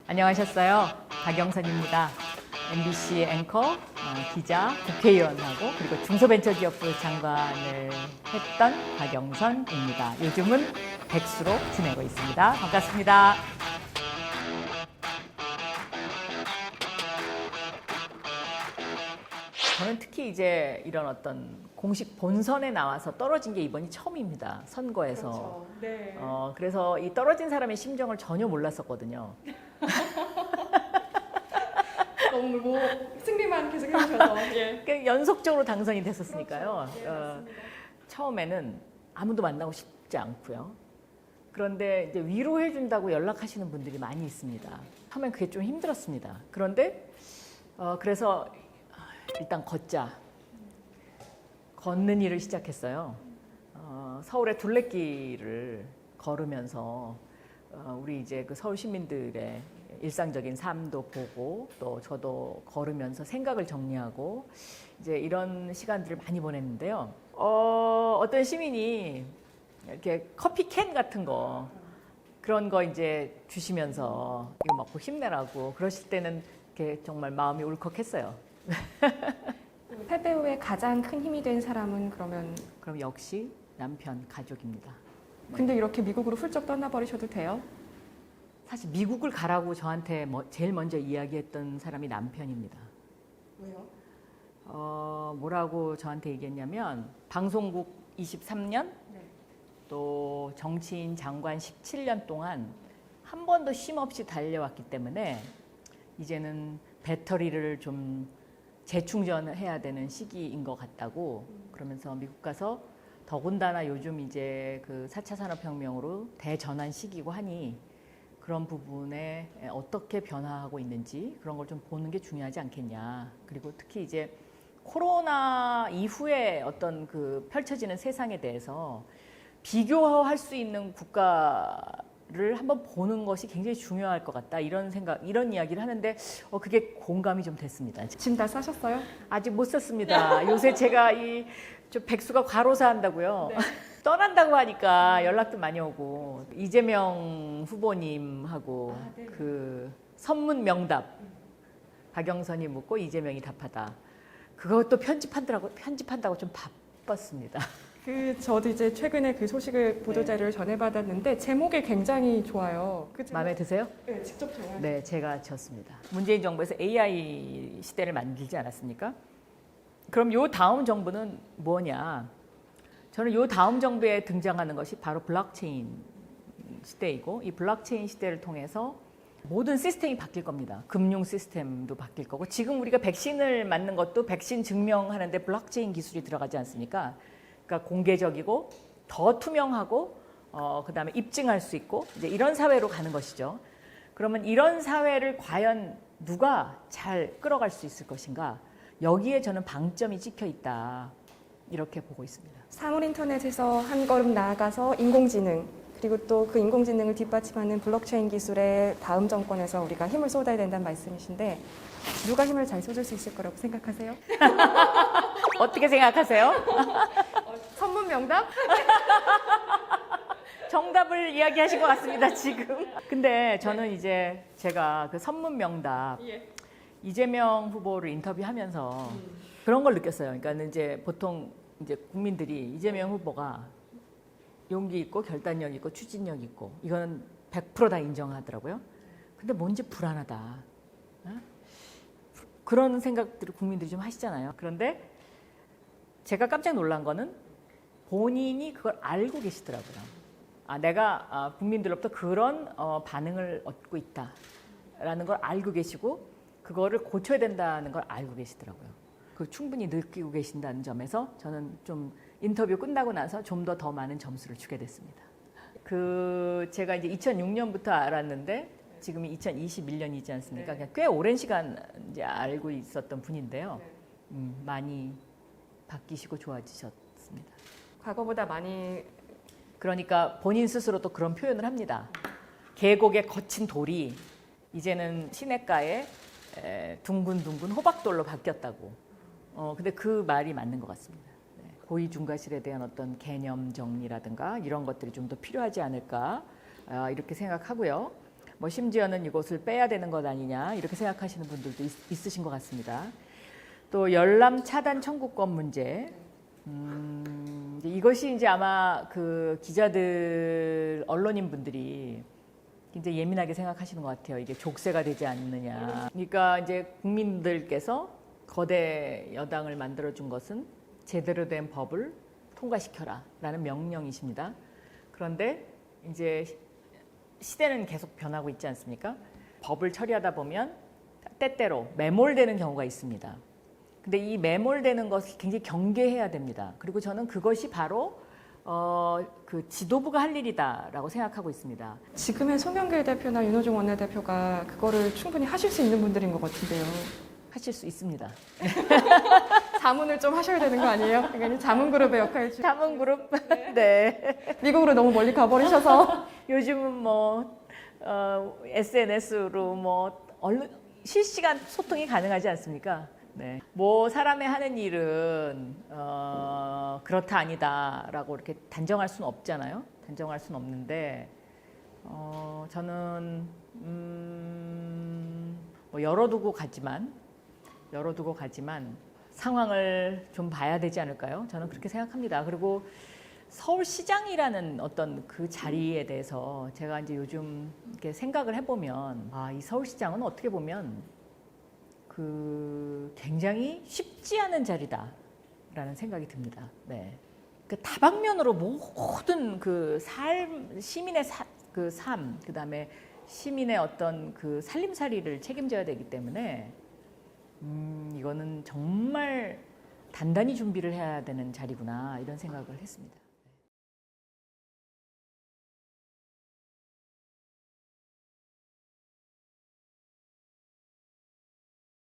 안녕하셨어요. 박영선입니다. MBC 앵커, 기자, 국회의원하고 그리고 중소벤처기업부 장관을 했던 박영선입니다. 요즘은 백수로 지내고 있습니다. 반갑습니다. 저는 특히 이제 이런 어떤 공식 본선에 나와서 떨어진 게 이번이 처음입니다. 선거에서. 그렇죠. 네. 그래서 이 떨어진 사람의 심정을 전혀 몰랐었거든요. 너무 뭐 승리만 계속 해주셔서 예. 그러니까 연속적으로 당선이 됐었으니까요. 그렇죠. 예, 맞습니다. 처음에는 아무도 만나고 싶지 않고요. 그런데 이제 위로해 준다고 연락하시는 분들이 많이 있습니다. 처음엔 그게 좀 힘들었습니다. 그런데 그래서 일단 걷는 일을 시작했어요. 서울의 둘레길을 걸으면서 우리 이제 그 서울 시민들의 일상적인 삶도 보고 또 저도 걸으면서 생각을 정리하고 이제 이런 시간들을 많이 보냈는데요. 어떤 시민이 이렇게 커피 캔 같은 거 그런 거 이제 주시면서 이거 먹고 힘내라고 그러실 때는 이렇게 정말 마음이 울컥했어요. 패배 후에 가장 큰 힘이 된 사람은 그러면 그럼 역시 남편, 가족입니다. 근데 이렇게 미국으로 훌쩍 떠나버리셔도 돼요? 사실 미국을 가라고 저한테 제일 먼저 이야기했던 사람이 남편입니다. 왜요? 뭐라고 저한테 얘기했냐면 방송국 23년 네. 또 정치인 장관 17년 동안 한 번도 쉼 없이 달려왔기 때문에 이제는 배터리를 좀 재충전해야 되는 시기인 것 같다고 그러면서 미국 가서 더군다나 요즘 이제 그 4차 산업혁명으로 대전환 시기고 하니 그런 부분에 어떻게 변화하고 있는지 그런 걸 좀 보는 게 중요하지 않겠냐. 그리고 특히 이제 코로나 이후에 어떤 그 펼쳐지는 세상에 대해서 비교할 수 있는 국가를 한번 보는 것이 굉장히 중요할 것 같다. 이런 생각, 이런 이야기를 하는데 그게 공감이 좀 됐습니다. 짐 다 싸셨어요? 아직 못 썼습니다. 요새 제가 저 백수가 과로사 한다고요. 네. 떠난다고 하니까 연락도 많이 오고 이재명 후보님하고 네. 그 선문 명답 박영선이 묻고 이재명이 답하다. 그것도 편집한다고 좀 바빴습니다. 저도 이제 최근에 그 소식을 보도자료를 전해받았는데 제목이 굉장히 좋아요. 그죠? 마음에 드세요? 네, 직접 정말. 네, 제가 지었습니다. 문재인 정부에서 AI 시대를 만들지 않았습니까? 그럼 요 다음 정부는 뭐냐? 저는 요 다음 정부에 등장하는 것이 바로 블록체인 시대이고 이 블록체인 시대를 통해서 모든 시스템이 바뀔 겁니다. 금융 시스템도 바뀔 거고 지금 우리가 백신을 맞는 것도 백신 증명하는데 블록체인 기술이 들어가지 않습니까? 그러니까 공개적이고 더 투명하고 그다음에 입증할 수 있고 이제 이런 사회로 가는 것이죠. 그러면 이런 사회를 과연 누가 잘 끌어갈 수 있을 것인가? 여기에 저는 방점이 찍혀 있다. 이렇게 보고 있습니다. 사물 인터넷에서 한 걸음 나아가서 인공지능 그리고 또 그 인공지능을 뒷받침하는 블록체인 기술의 다음 정권에서 우리가 힘을 쏟아야 된다는 말씀이신데 누가 힘을 잘 쏟을 수 있을 거라고 생각하세요? 어떻게 생각하세요? 선문 명답? 정답을 이야기하신 것 같습니다, 지금. 근데 저는 이제 제가 그 선문 명답 예. 이재명 후보를 인터뷰하면서 그런 걸 느꼈어요. 그러니까 이제 보통 이제 국민들이 이재명 후보가 용기 있고 결단력 있고 추진력 있고 이거는 100% 다 인정하더라고요. 근데 뭔지 불안하다. 그런 생각들을 국민들이 좀 하시잖아요. 그런데 제가 깜짝 놀란 거는 본인이 그걸 알고 계시더라고요. 내가 국민들로부터 그런 반응을 얻고 있다라는 걸 알고 계시고 그거를 고쳐야 된다는 걸 알고 계시더라고요. 그 충분히 느끼고 계신다는 점에서 저는 좀 인터뷰 끝나고 나서 좀 더 많은 점수를 주게 됐습니다. 제가 이제 2006년부터 알았는데 지금이 2021년이지 않습니까? 그냥 꽤 오랜 시간 이제 알고 있었던 분인데요. 많이 바뀌시고 좋아지셨습니다. 과거보다 많이 그러니까 본인 스스로도 그런 표현을 합니다. 계곡의 거친 돌이 이제는 시냇가에 둥근둥근 호박돌로 바뀌었다고. 근데 그 말이 맞는 것 같습니다. 고의 중과실에 대한 어떤 개념 정리라든가 이런 것들이 좀 더 필요하지 않을까 이렇게 생각하고요. 뭐 심지어는 이것을 빼야 되는 것 아니냐 이렇게 생각하시는 분들도 있으신 것 같습니다. 또 열람 차단 청구권 문제. 이제 이것이 이제 아마 그 기자들, 언론인 분들이 굉장히 예민하게 생각하시는 것 같아요. 이게 족쇄가 되지 않느냐. 그러니까 이제 국민들께서 거대 여당을 만들어준 것은 제대로 된 법을 통과시켜라라는 명령이십니다. 그런데 이제 시대는 계속 변하고 있지 않습니까? 법을 처리하다 보면 때때로 매몰되는 경우가 있습니다. 근데 이 매몰되는 것을 굉장히 경계해야 됩니다. 그리고 저는 그것이 바로 그 지도부가 할 일이다라고 생각하고 있습니다. 지금의 송영길 대표나 윤호중 원내대표가 그거를 충분히 하실 수 있는 분들인 것 같은데요. 하실 수 있습니다. 자문을 좀 하셔야 되는 거 아니에요? 그러니까 자문그룹의 역할 중. 자문그룹. 네. 미국으로 너무 멀리 가버리셔서. 요즘은 뭐 SNS로 뭐 실시간 소통이 가능하지 않습니까? 네. 뭐 사람의 하는 일은 그렇다 아니다라고 이렇게 단정할 수는 없잖아요. 단정할 수는 없는데 저는 뭐 열어두고 가지만 상황을 좀 봐야 되지 않을까요? 저는 그렇게 생각합니다. 그리고 서울시장이라는 어떤 그 자리에 대해서 제가 이제 요즘 이렇게 생각을 해보면 이 서울시장은 어떻게 보면 그 굉장히 쉽지 않은 자리다라는 생각이 듭니다. 네. 그 다방면으로 모든 그 시민의 그 삶, 그 다음에 시민의 어떤 그 살림살이를 책임져야 되기 때문에 이거는 정말 단단히 준비를 해야 되는 자리구나 이런 생각을 했습니다.